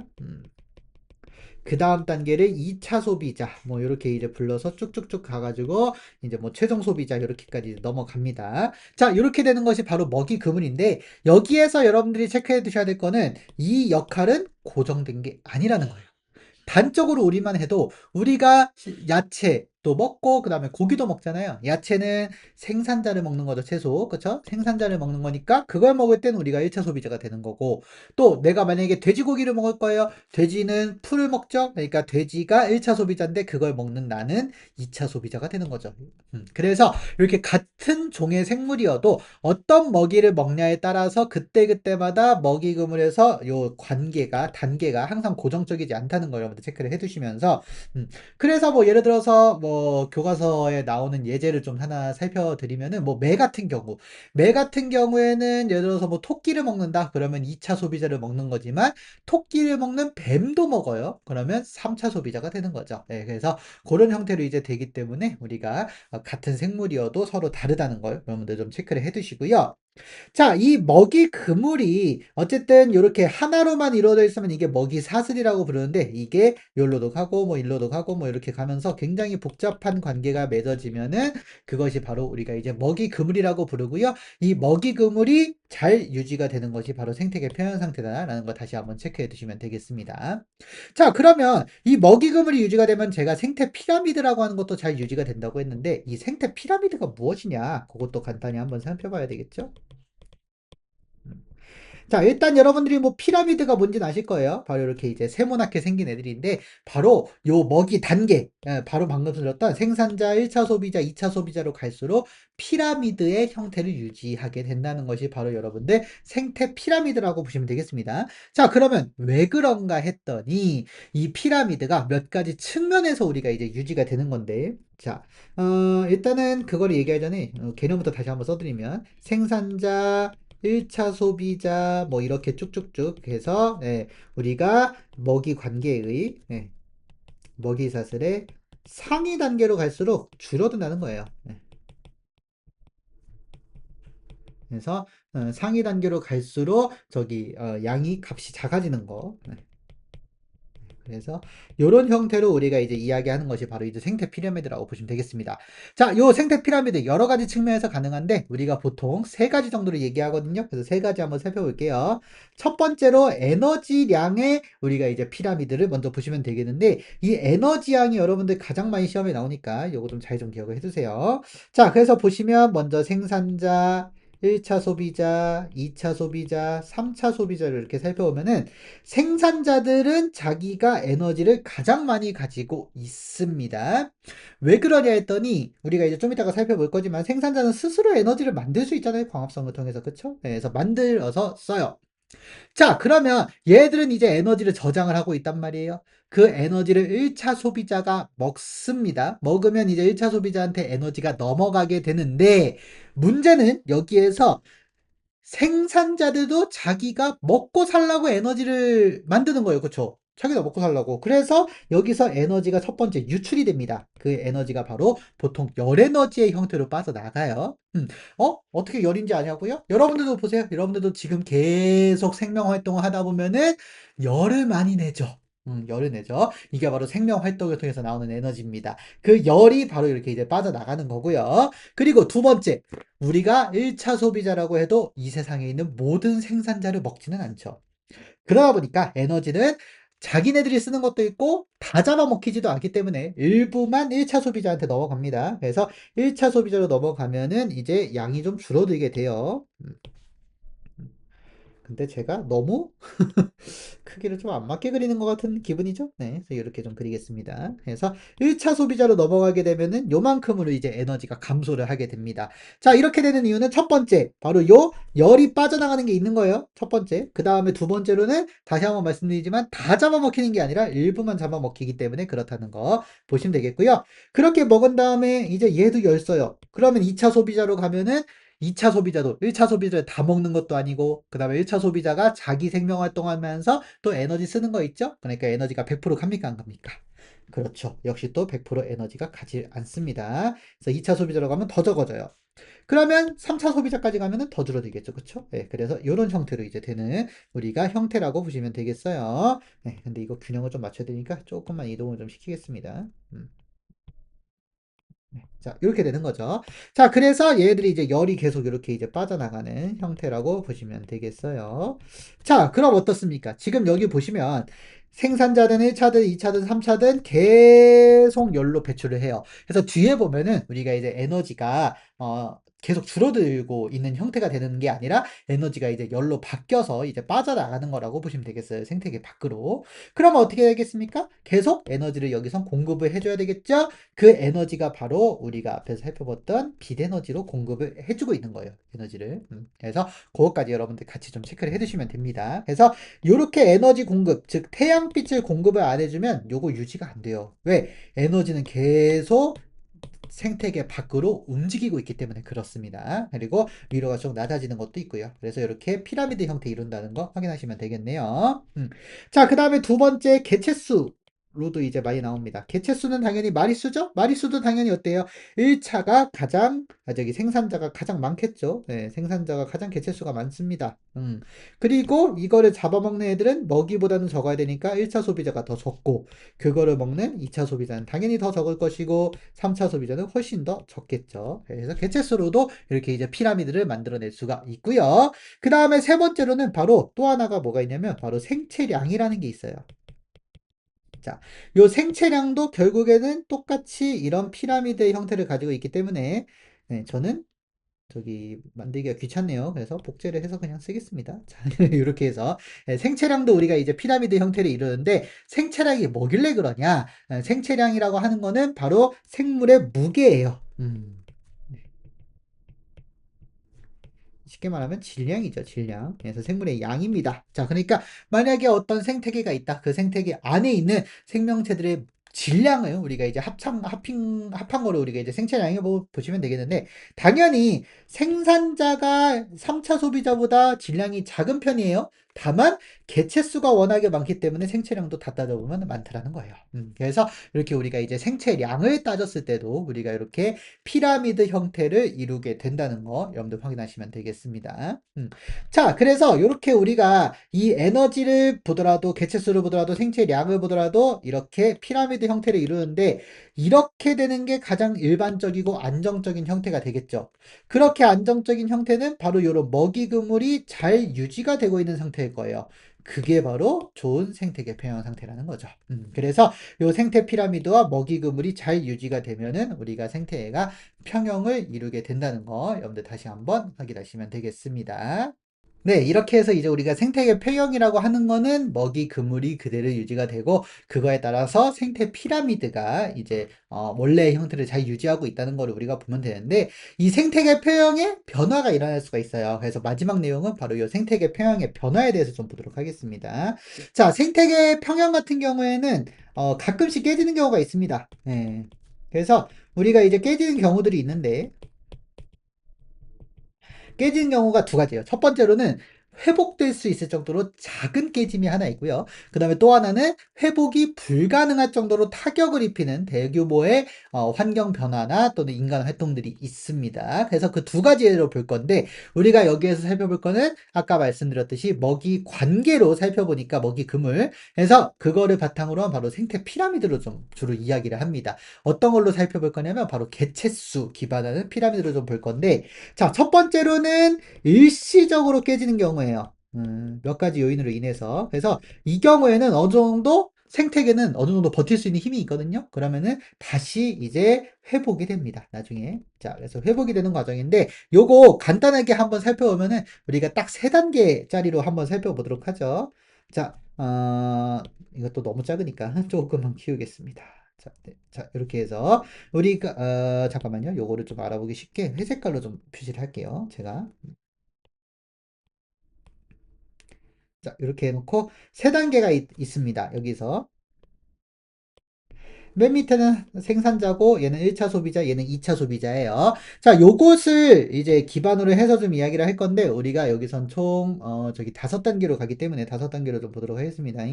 그 다음 단계를 2차 소비자, 뭐, 이렇게 이제 불러서 쭉쭉쭉 가가지고, 이제 뭐, 최종 소비자, 이렇게까지 넘어갑니다. 자, 이렇게 되는 것이 바로 먹이 그물인데, 여기에서 여러분들이 체크해 두셔야 될 거는, 이 역할은 고정된 게 아니라는 거예요. 단적으로 우리만 해도 우리가 야채 또 먹고 그다음에 고기도 먹잖아요. 야채는 생산자를 먹는 거죠, 채소. 그쵸? 생산자를 먹는 거니까 그걸 먹을 땐 우리가 1차 소비자가 되는 거고 또 내가 만약에 돼지고기를 먹을 거예요. 돼지는 풀을 먹죠. 그러니까 돼지가 1차 소비자인데 그걸 먹는 나는 2차 소비자가 되는 거죠. 그래서 이렇게 같은 종의 생물이어도 어떤 먹이를 먹냐에 따라서 그때그때마다 먹이 그물에서 요 관계가 단계가 항상 고정적이지 않다는 걸 여러분들 체크를 해두시면서 그래서 뭐 예를 들어서 뭐 교과서에 나오는 예제를 좀 하나 살펴드리면은 뭐 매 같은 경우에는 예를 들어서 뭐 토끼를 먹는다 그러면 2차 소비자를 먹는 거지만 토끼를 먹는 뱀도 먹어요. 그러면 3차 소비자가 되는 거죠. 네, 그래서 그런 형태로 이제 되기 때문에 우리가 같은 생물이어도 서로 다르다는 걸 여러분들 좀 체크를 해두시고요. 자, 이 먹이 그물이 어쨌든 이렇게 하나로만 이루어져 있으면 이게 먹이 사슬이라고 부르는데 이게 여기로도 가고 뭐 일로도 가고 뭐 이렇게 가면서 굉장히 복잡한 관계가 맺어지면은 그것이 바로 우리가 이제 먹이 그물이라고 부르고요. 이 먹이 그물이 잘 유지가 되는 것이 바로 생태계 표현 상태다라는 거 다시 한번 체크해 두시면 되겠습니다. 자, 그러면 이 먹이 그물이 유지가 되면 제가 생태 피라미드라고 하는 것도 잘 유지가 된다고 했는데 이 생태 피라미드가 무엇이냐? 그것도 간단히 한번 살펴봐야 되겠죠? 자, 일단 여러분들이 뭐 피라미드가 뭔지는 아실 거예요. 바로 이렇게 이제 세모나게 생긴 애들인데, 바로 요 먹이 단계, 바로 방금 들었던 생산자 1차 소비자, 2차 소비자로 갈수록 피라미드의 형태를 유지하게 된다는 것이 바로 여러분들 생태 피라미드라고 보시면 되겠습니다. 자, 그러면 왜 그런가 했더니, 이 피라미드가 몇 가지 측면에서 우리가 이제 유지가 되는 건데, 자, 일단은 그걸 얘기하기 전에 개념부터 다시 한번 써드리면, 생산자, 1차 소비자 뭐 이렇게 쭉쭉쭉 해서 우리가 먹이 관계의 먹이 사슬의 상위 단계로 갈수록 줄어든다는 거예요. 그래서 상위 단계로 갈수록 저기 양이 값이 작아지는 거. 그래서 이런 형태로 우리가 이제 이야기하는 것이 바로 이제 생태 피라미드라고 보시면 되겠습니다. 자, 요 생태 피라미드 여러 가지 측면에서 가능한데 우리가 보통 세 가지 정도로 얘기하거든요. 그래서 세 가지 한번 살펴볼게요. 첫 번째로 에너지량의 우리가 이제 피라미드를 먼저 보시면 되겠는데 이 에너지량이 여러분들 가장 많이 시험에 나오니까 요거 좀 잘 좀 기억을 해두세요. 자, 그래서 보시면 먼저 생산자 1차 소비자, 2차 소비자, 3차 소비자를 이렇게 살펴보면은 생산자들은 자기가 에너지를 가장 많이 가지고 있습니다. 왜 그러냐 했더니 우리가 이제 좀 이따가 살펴볼 거지만 생산자는 스스로 에너지를 만들 수 있잖아요. 광합성을 통해서. 그쵸? 네, 그래서 만들어서 써요. 자, 그러면 얘들은 이제 에너지를 저장을 하고 있단 말이에요. 그 에너지를 1차 소비자가 먹습니다. 먹으면 이제 1차 소비자한테 에너지가 넘어가게 되는데 문제는 여기에서 생산자들도 자기가 먹고 살라고 에너지를 만드는 거예요. 그쵸? 자기가 먹고 살라고. 그래서 여기서 에너지가 첫 번째 유출이 됩니다. 그 에너지가 바로 보통 열 에너지의 형태로 빠져나가요. 어떻게 열인지 아냐고요? 여러분들도 보세요. 여러분들도 지금 계속 생명 활동을 하다 보면은 열을 많이 내죠. 열을 내죠. 이게 바로 생명 활동을 통해서 나오는 에너지입니다. 그 열이 바로 이렇게 이제 빠져나가는 거고요. 그리고 두 번째, 우리가 1차 소비자라고 해도 이 세상에 있는 모든 생산자를 먹지는 않죠. 그러다 보니까 에너지는 자기네들이 쓰는 것도 있고 다 잡아먹히지도 않기 때문에 일부만 1차 소비자한테 넘어갑니다. 그래서 1차 소비자로 넘어가면은 이제 양이 좀 줄어들게 돼요. 근데 제가 너무 크기를 좀 안 맞게 그리는 것 같은 기분이죠? 네, 그래서 이렇게 좀 그리겠습니다. 그래서 1차 소비자로 넘어가게 되면은 요만큼으로 이제 에너지가 감소를 하게 됩니다. 자, 이렇게 되는 이유는 첫 번째, 바로 요 열이 빠져나가는 게 있는 거예요. 첫 번째. 그 다음에 두 번째로는 다시 한번 말씀드리지만 다 잡아먹히는 게 아니라 일부만 잡아먹히기 때문에 그렇다는 거 보시면 되겠고요. 그렇게 먹은 다음에 이제 얘도 열 써요. 그러면 2차 소비자로 가면은 2차 소비자도 1차 소비자를 다 먹는 것도 아니고 그 다음에 1차 소비자가 자기 생명 활동하면서 또 에너지 쓰는 거 있죠? 그러니까 에너지가 100% 갑니까 안 갑니까? 그렇죠. 역시 또 100% 에너지가 가지 않습니다. 그래서 2차 소비자로 가면 더 적어져요. 그러면 3차 소비자까지 가면은 더 줄어들겠죠. 그쵸? 네, 그래서 이런 형태로 이제 되는 우리가 형태라고 보시면 되겠어요. 네, 근데 이거 균형을 좀 맞춰야 되니까 조금만 이동을 좀 시키겠습니다. 네. 자, 이렇게 되는 거죠. 자, 그래서 얘들이 이제 열이 계속 이렇게 이제 빠져나가는 형태라고 보시면 되겠어요. 자, 그럼 어떻습니까? 지금 여기 보시면 생산자든 1차든 2차든 3차든 계속 열로 배출을 해요. 그래서 뒤에 보면은 우리가 이제 에너지가 계속 줄어들고 있는 형태가 되는 게 아니라 에너지가 이제 열로 바뀌어서 이제 빠져나가는 거라고 보시면 되겠어요. 생태계 밖으로. 그러면 어떻게 되겠습니까? 계속 에너지를 여기서 공급을 해줘야 되겠죠? 그 에너지가 바로 우리가 앞에서 살펴봤던 빛에너지로 공급을 해주고 있는 거예요. 에너지를. 그래서 그것까지 여러분들 같이 좀 체크를 해두시면 됩니다. 그래서 이렇게 에너지 공급, 즉 태양빛을 공급을 안 해주면 요거 유지가 안 돼요. 왜? 에너지는 계속 생태계 밖으로 움직이고 있기 때문에 그렇습니다. 그리고 위로가 좀 낮아지는 것도 있고요. 그래서 이렇게 피라미드 형태 이룬다는 거 확인하시면 되겠네요. 자, 그 다음에 두 번째 개체수. 로도 이제 많이 나옵니다. 개체수는 당연히 마리수죠? 마리수도 당연히 어때요? 1차가 가장, 저기 생산자가 가장 많겠죠? 네, 생산자가 가장 개체수가 많습니다. 그리고 이거를 잡아먹는 애들은 먹이보다는 적어야 되니까 1차 소비자가 더 적고, 그거를 먹는 2차 소비자는 당연히 더 적을 것이고 3차 소비자는 훨씬 더 적겠죠. 그래서 개체수로도 이렇게 이제 피라미드를 만들어낼 수가 있고요. 그 다음에 세 번째로는 바로 또 하나가 뭐가 있냐면 바로 생체량이라는 게 있어요. 자, 요 생체량도 결국에는 똑같이 이런 피라미드의 형태를 가지고 있기 때문에 네, 저는 저기 만들기가 귀찮네요. 그래서 복제를 해서 그냥 쓰겠습니다. 자, 이렇게 해서 생체량도 우리가 이제 피라미드 형태를 이루는데 생체량이 뭐길래 그러냐? 생체량이라고 하는 거는 바로 생물의 무게예요. 쉽게 말하면 질량이죠, 질량. 그래서 생물의 양입니다. 자, 그러니까 만약에 어떤 생태계가 있다. 그 생태계 안에 있는 생명체들의 질량을 우리가 이제 합한 거를 우리가 이제 생체량이라고 보시면 되겠는데, 당연히 생산자가 3차 소비자보다 질량이 작은 편이에요. 다만, 개체수가 워낙에 많기 때문에 생체량도 다 따져보면 많다라는 거예요. 그래서 이렇게 우리가 이제 생체량을 따졌을 때도 우리가 이렇게 피라미드 형태를 이루게 된다는 거 여러분들 확인하시면 되겠습니다. 자, 그래서 이렇게 우리가 이 에너지를 보더라도 개체수를 보더라도 생체량을 보더라도 이렇게 피라미드 형태를 이루는데 이렇게 되는 게 가장 일반적이고 안정적인 형태가 되겠죠. 그렇게 안정적인 형태는 바로 이런 먹이 그물이 잘 유지가 되고 있는 상태일 거예요. 그게 바로 좋은 생태계 평형 상태라는 거죠. 그래서 이 생태 피라미드와 먹이 그물이 잘 유지가 되면은 우리가 생태계가 평형을 이루게 된다는 거 여러분들 다시 한번 확인하시면 되겠습니다. 네, 이렇게 해서 이제 우리가 생태계 평형이라고 하는 거는 먹이 그물이 그대로 유지가 되고 그거에 따라서 생태 피라미드가 이제 원래의 형태를 잘 유지하고 있다는 걸 우리가 보면 되는데 이 생태계 평형에 변화가 일어날 수가 있어요. 그래서 마지막 내용은 바로 이 생태계 평형의 변화에 대해서 좀 보도록 하겠습니다. 자, 생태계 평형 같은 경우에는 가끔씩 깨지는 경우가 있습니다. 네. 그래서 우리가 이제 깨지는 경우들이 있는데 깨지는 경우가 두 가지예요. 첫 번째로는 회복될 수 있을 정도로 작은 깨짐이 하나 있고요. 그 다음에 또 하나는 회복이 불가능할 정도로 타격을 입히는 대규모의 환경 변화나 또는 인간 활동들이 있습니다. 그래서 그 두 가지로 볼 건데 우리가 여기에서 살펴볼 거는 아까 말씀드렸듯이 먹이 관계로 살펴보니까 먹이 그물 그래서 그거를 바탕으로 한 바로 생태 피라미드로 좀 주로 이야기를 합니다. 어떤 걸로 살펴볼 거냐면 바로 개체수 기반하는 피라미드로 좀 볼 건데 자, 첫 번째로는 일시적으로 깨지는 경우예요. 몇 가지 요인으로 인해서. 그래서 이 경우에는 어느 정도 생태계는 어느 정도 버틸 수 있는 힘이 있거든요. 그러면은 다시 이제 회복이 됩니다. 나중에. 자, 그래서 회복이 되는 과정인데 요거 간단하게 한번 살펴보면은 우리가 딱 세 단계짜리로 한번 살펴보도록 하죠. 자, 이것도 너무 작으니까 조금만 키우겠습니다. 자, 네. 자, 이렇게 해서 우리가 잠깐만요. 요거를 좀 알아보기 쉽게 회색깔로 좀 표시를 할게요. 제가. 자, 이렇게 해놓고 세 단계가 있습니다. 여기서 맨 밑에는 생산자고 얘는 1차 소비자, 얘는 2차 소비자예요. 자, 요것을 이제 기반으로 해서 좀 이야기를 할 건데 우리가 여기선 총 저기 5단계로 가기 때문에 5단계로 좀 보도록 하겠습니다.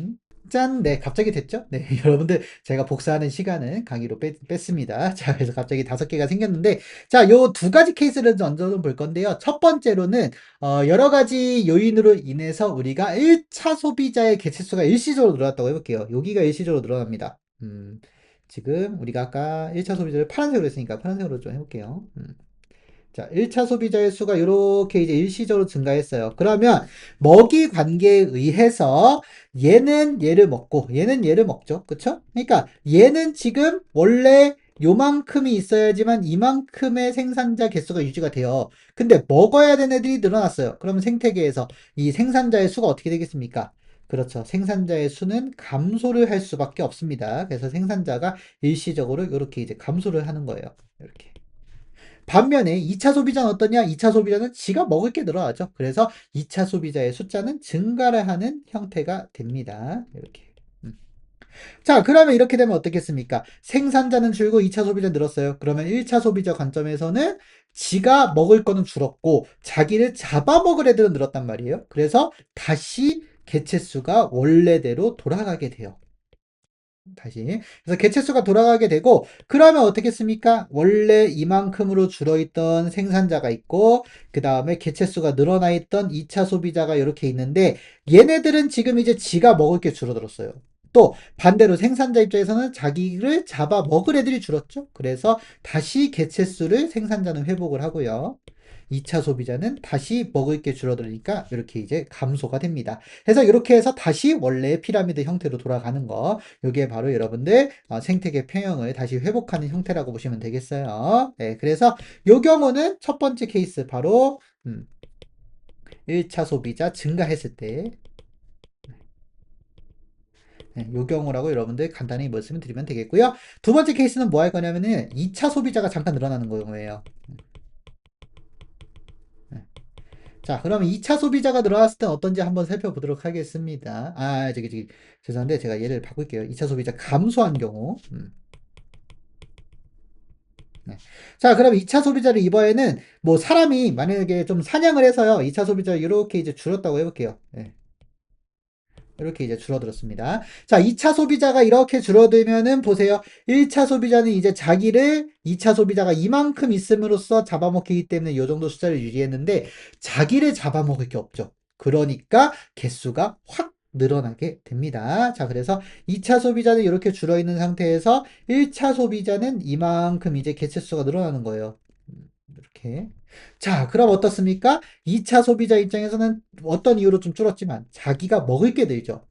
짠! 네, 갑자기 됐죠? 네, 여러분들, 제가 복사하는 시간을 강의로 뺐습니다. 자, 그래서 갑자기 5개가 생겼는데, 자, 요 두 가지 케이스를 먼저 좀 볼 건데요. 첫 번째로는, 여러 가지 요인으로 인해서 우리가 1차 소비자의 개체수가 일시적으로 늘어났다고 해볼게요. 여기가 일시적으로 늘어납니다. 지금 우리가 아까 1차 소비자를 파란색으로 했으니까 파란색으로 좀 해볼게요. 자, 1차 소비자의 수가 이렇게 이제 일시적으로 증가했어요. 그러면 먹이 관계에 의해서 얘는 얘를 먹고 얘는 얘를 먹죠. 그쵸? 그러니까 얘는 지금 원래 요만큼이 있어야지만 이만큼의 생산자 개수가 유지가 돼요. 근데 먹어야 되는 애들이 늘어났어요. 그러면 생태계에서 이 생산자의 수가 어떻게 되겠습니까? 그렇죠. 생산자의 수는 감소를 할 수밖에 없습니다. 그래서 생산자가 일시적으로 이렇게 이제 감소를 하는 거예요. 이렇게. 반면에 2차 소비자는 어떠냐? 2차 소비자는 지가 먹을 게 늘어나죠. 그래서 2차 소비자의 숫자는 증가를 하는 형태가 됩니다. 이렇게. 자, 그러면 이렇게 되면 어떻겠습니까? 생산자는 줄고 2차 소비자 늘었어요. 그러면 1차 소비자 관점에서는 지가 먹을 거는 줄었고 자기를 잡아먹을 애들은 늘었단 말이에요. 그래서 다시 개체수가 원래대로 돌아가게 돼요. 다시. 그래서 개체수가 돌아가게 되고, 그러면 어떻겠습니까? 원래 이만큼으로 줄어있던 생산자가 있고, 그 다음에 개체수가 늘어나 있던 2차 소비자가 이렇게 있는데, 얘네들은 지금 이제 지가 먹을 게 줄어들었어요. 또 반대로 생산자 입장에서는 자기를 잡아 먹을 애들이 줄었죠. 그래서 다시 개체수를 생산자는 회복을 하고요. 2차 소비자는 다시 먹을 게 줄어들으니까 이렇게 이제 감소가 됩니다. 그래서 이렇게 해서 다시 원래의 피라미드 형태로 돌아가는 거. 이게 바로 여러분들 생태계 평형을 다시 회복하는 형태라고 보시면 되겠어요. 네, 그래서 이 경우는 첫 번째 케이스 바로 1차 소비자 증가했을 때 네, 요 경우라고 여러분들 간단히 말씀을 드리면 되겠고요. 두 번째 케이스는 뭐 할 거냐면은 2차 소비자가 잠깐 늘어나는 경우예요. 네. 자, 그러면 2차 소비자가 늘어났을 땐 어떤지 한번 살펴보도록 하겠습니다. 죄송한데 제가 얘를 바꿀게요. 2차 소비자 감소한 경우. 네. 자, 그럼 2차 소비자를 이번에는 뭐 사람이 만약에 좀 사냥을 해서요. 2차 소비자 이렇게 이제 줄었다고 해볼게요. 네. 이렇게 이제 줄어들었습니다. 자, 2차 소비자가 이렇게 줄어들면은 보세요. 1차 소비자는 이제 자기를 2차 소비자가 이만큼 있음으로써 잡아먹히기 때문에 이 정도 숫자를 유지했는데 자기를 잡아먹을 게 없죠. 그러니까 개수가 확 늘어나게 됩니다. 자, 그래서 2차 소비자는 이렇게 줄어있는 상태에서 1차 소비자는 이만큼 이제 개체수가 늘어나는 거예요. 이렇게. 자, 그럼 어떻습니까? 2차 소비자 입장에서는 어떤 이유로 좀 줄었지만 자기가 먹을 게 늘죠.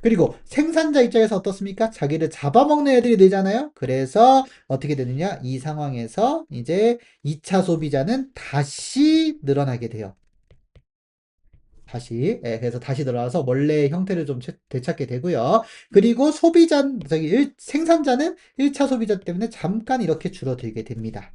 그리고 생산자 입장에서 어떻습니까? 자기를 잡아먹는 애들이 늘잖아요. 그래서 어떻게 되느냐? 이 상황에서 이제 2차 소비자는 다시 늘어나게 돼요. 다시, 예, 그래서 다시 늘어나서 원래의 형태를 좀 되찾게 되고요. 그리고 생산자는 1차 소비자 때문에 잠깐 이렇게 줄어들게 됩니다.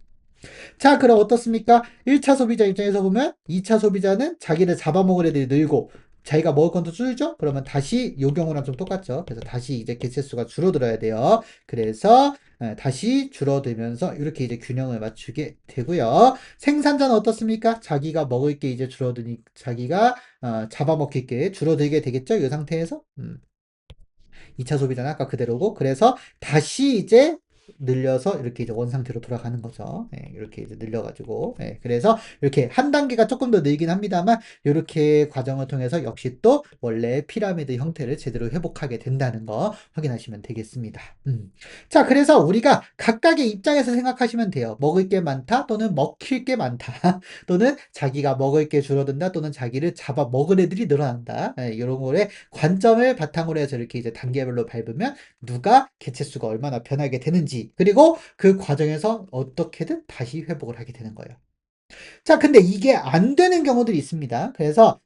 자, 그럼 어떻습니까? 1차 소비자 입장에서 보면 2차 소비자는 자기를 잡아먹을 애들이 늘고 자기가 먹을 건 더 줄죠? 그러면 다시 요 경우랑 좀 똑같죠. 그래서 다시 이제 개체수가 줄어들어야 돼요. 그래서 다시 줄어들면서 이렇게 이제 균형을 맞추게 되고요. 생산자는 어떻습니까? 자기가 먹을 게 이제 줄어드니 자기가 잡아먹힐 게 줄어들게 되겠죠? 이 상태에서 2차 소비자는 아까 그대로고 그래서 다시 이제 늘려서 이렇게 이제 원상태로 돌아가는 거죠. 예, 이렇게 이제 늘려가지고. 예, 그래서 이렇게 한 단계가 조금 더 늘긴 합니다만, 이렇게 과정을 통해서 역시 또 원래 피라미드 형태를 제대로 회복하게 된다는 거 확인하시면 되겠습니다. 자, 그래서 우리가 각각의 입장에서 생각하시면 돼요. 먹을 게 많다, 또는 먹힐 게 많다, 또는 자기가 먹을 게 줄어든다, 또는 자기를 잡아 먹을 애들이 늘어난다. 예, 이런 거에 관점을 바탕으로 해서 이렇게 이제 단계별로 밟으면 누가 개체수가 얼마나 변하게 되는지, 그리고 그 과정에서 어떻게든 다시 회복을 하게 되는 거예요. 자, 근데 이게 안 되는 경우들이 있습니다. 그래서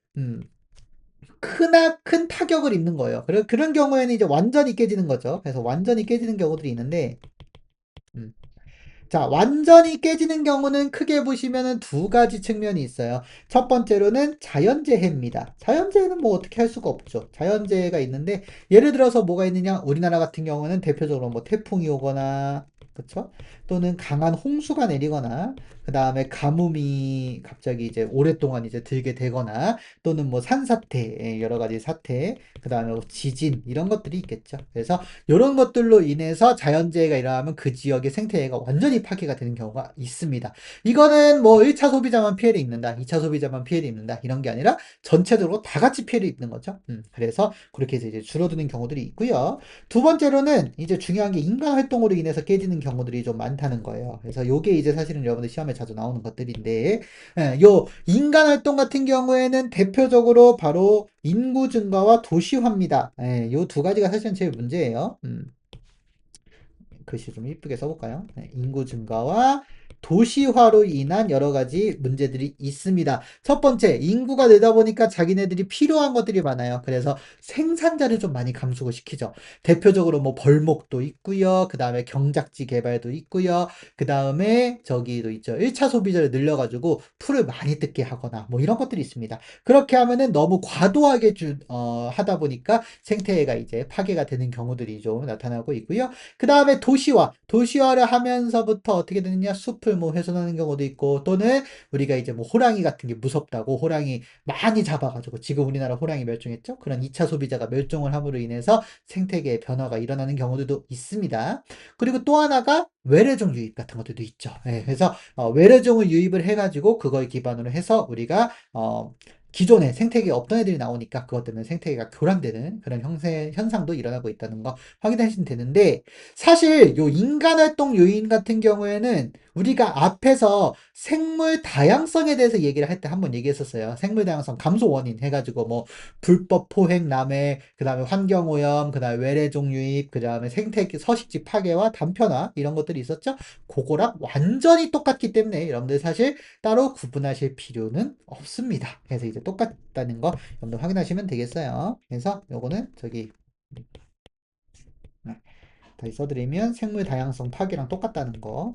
큰 타격을 입는 거예요. 그런 경우에는 이제 완전히 깨지는 거죠. 그래서 완전히 깨지는 경우들이 있는데, 음, 자, 완전히 깨지는 경우는 크게 보시면은 두 가지 측면이 있어요. 첫 번째로는 자연재해입니다. 자연재해는 뭐 어떻게 할 수가 없죠. 자연재해가 있는데, 예를 들어서 뭐가 있느냐? 우리나라 같은 경우는 대표적으로 뭐 태풍이 오거나, 그쵸? 또는 강한 홍수가 내리거나, 그 다음에 가뭄이 갑자기 이제 오랫동안 이제 들게 되거나, 또는 뭐 산사태, 여러 가지 사태, 그 다음에 뭐 지진, 이런 것들이 있겠죠. 그래서 이런 것들로 인해서 자연재해가 일어나면 그 지역의 생태계가 완전히 파괴가 되는 경우가 있습니다. 이거는 뭐 1차 소비자만 피해를 입는다, 2차 소비자만 피해를 입는다, 이런 게 아니라 전체적으로 다 같이 피해를 입는 거죠. 그래서 그렇게 해서 이제 줄어드는 경우들이 있고요. 두 번째로는 이제 중요한 게 인간 활동으로 인해서 깨지는 경우들이 좀 많다는 거예요. 그래서 요게 이제 사실은 여러분들 시험에 자주 나오는 것들인데, 요 인간 활동 같은 경우에는 대표적으로 바로 인구 증가와 도시화입니다. 요 두 가지가 사실은 제일 문제예요. 글씨 좀 이쁘게 써볼까요? 네, 인구 증가와 도시화로 인한 여러 가지 문제들이 있습니다. 첫 번째, 인구가 늘다 보니까 자기네들이 필요한 것들이 많아요. 그래서 생산자를 좀 많이 감축을 시키죠. 대표적으로 뭐 벌목도 있고요. 그 다음에 경작지 개발도 있고요. 그 다음에 저기도 있죠. 1차 소비자를 늘려가지고 풀을 많이 뜯게 하거나 뭐 이런 것들이 있습니다. 그렇게 하면은 너무 과도하게 하다 보니까 생태계가 이제 파괴가 되는 경우들이 좀 나타나고 있고요. 그 다음에 도시화를 하면서부터 어떻게 되느냐, 숲을 뭐 훼손하는 경우도 있고, 또는 우리가 이제 뭐 호랑이 같은 게 무섭다고 호랑이 많이 잡아가지고, 지금 우리나라 호랑이 멸종했죠? 그런 2차 소비자가 멸종을 함으로 인해서 생태계의 변화가 일어나는 경우들도 있습니다. 그리고 또 하나가 외래종 유입 같은 것들도 있죠. 예, 그래서 외래종을 유입을 해가지고 그걸 기반으로 해서 우리가 기존에 생태계에 없던 애들이 나오니까 그것 때문에 생태계가 교란되는 그런 현상도 일어나고 있다는 거 확인하시면 되는데, 사실 요 인간 활동 요인 같은 경우에는 우리가 앞에서 생물 다양성에 대해서 얘기를 할 때 한번 얘기했었어요. 생물 다양성 감소 원인 해가지고 뭐 불법 포획 남해, 그 다음에 환경오염, 그 다음에 외래종 유입, 그 다음에 생태계 서식지 파괴와 단편화, 이런 것들이 있었죠. 그거랑 완전히 똑같기 때문에 여러분들 사실 따로 구분하실 필요는 없습니다. 그래서 이제 똑같다는 거 여러분들 확인하시면 되겠어요. 그래서 요거는 저기 네, 다시 써드리면 생물 다양성 파괴랑 똑같다는 거.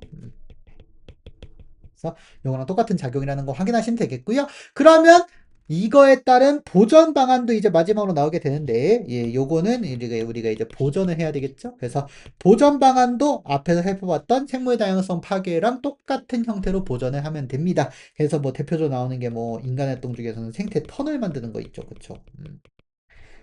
그래서 요거랑 똑같은 작용이라는 거 확인하시면 되겠고요. 그러면 이거에 따른 보전 방안도 이제 마지막으로 나오게 되는데, 예, 요거는 우리가 이제 보전을 해야 되겠죠? 그래서 보전 방안도 앞에서 살펴봤던 생물 다양성 파괴랑 똑같은 형태로 보전을 하면 됩니다. 그래서 뭐 대표적으로 나오는 게 뭐 인간 활동 중에서는 생태 터널 만드는 거 있죠. 그쵸?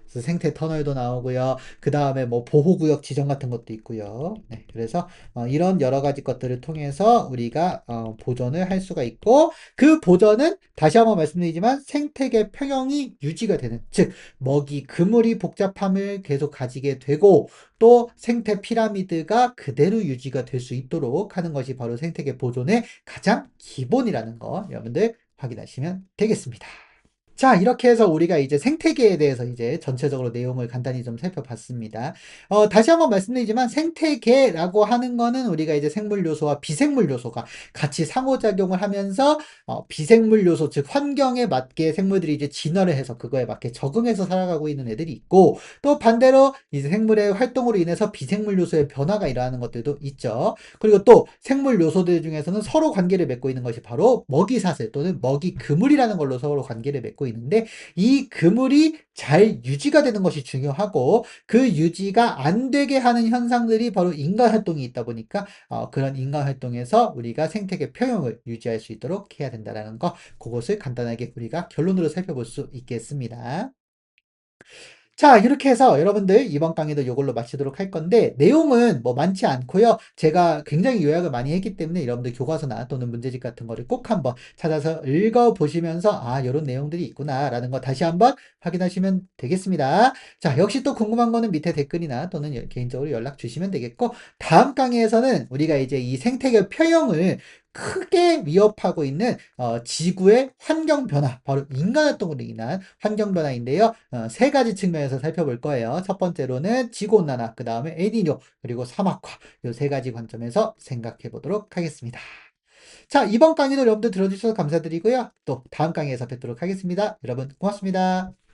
그래서 생태 터널도 나오고요. 그 다음에 뭐 보호구역 지정 같은 것도 있고요. 네, 그래서 이런 여러 가지 것들을 통해서 우리가 보존을 할 수가 있고, 그 보존은 다시 한번 말씀드리지만 생태계 평형이 유지가 되는, 즉 먹이 그물이 복잡함을 계속 가지게 되고, 또 생태 피라미드가 그대로 유지가 될 수 있도록 하는 것이 바로 생태계 보존의 가장 기본이라는 거 여러분들 확인하시면 되겠습니다. 자, 이렇게 해서 우리가 이제 생태계에 대해서 이제 전체적으로 내용을 간단히 좀 살펴봤습니다. 다시 한번 말씀드리지만 생태계라고 하는 거는 우리가 이제 생물 요소와 비생물 요소가 같이 상호작용을 하면서 비생물 요소, 즉 환경에 맞게 생물들이 이제 진화를 해서 그거에 맞게 적응해서 살아가고 있는 애들이 있고, 또 반대로 이제 생물의 활동으로 인해서 비생물 요소의 변화가 일어나는 것들도 있죠. 그리고 또 생물 요소들 중에서는 서로 관계를 맺고 있는 것이 바로 먹이사슬 또는 먹이 그물이라는 걸로 서로 관계를 맺고 있는데, 이 그물이 잘 유지가 되는 것이 중요하고, 그 유지가 안 되게 하는 현상들이 바로 인간 활동이 있다 보니까 그런 인간 활동에서 우리가 생태계 평형을 유지할 수 있도록 해야 된다는 거, 그것을 간단하게 우리가 결론으로 살펴볼 수 있겠습니다. 자, 이렇게 해서 여러분들 이번 강의도 요걸로 마치도록 할 건데, 내용은 뭐 많지 않고요. 제가 굉장히 요약을 많이 했기 때문에 여러분들 교과서나 또는 문제집 같은 거를 꼭 한번 찾아서 읽어보시면서, 아, 요런 내용들이 있구나라는 거 다시 한번 확인하시면 되겠습니다. 자, 역시 또 궁금한 거는 밑에 댓글이나 또는 개인적으로 연락 주시면 되겠고, 다음 강의에서는 우리가 이제 이 생태계 표형을 크게 위협하고 있는 지구의 환경 변화, 바로 인간 활동으로 인한 환경 변화인데요. 세 가지 측면에서 살펴볼 거예요. 첫 번째로는 지구 온난화, 그 다음에 엘니뇨, 그리고 사막화, 이 세 가지 관점에서 생각해 보도록 하겠습니다. 자, 이번 강의도 여러분들 들어주셔서 감사드리고요. 또 다음 강의에서 뵙도록 하겠습니다. 여러분 고맙습니다.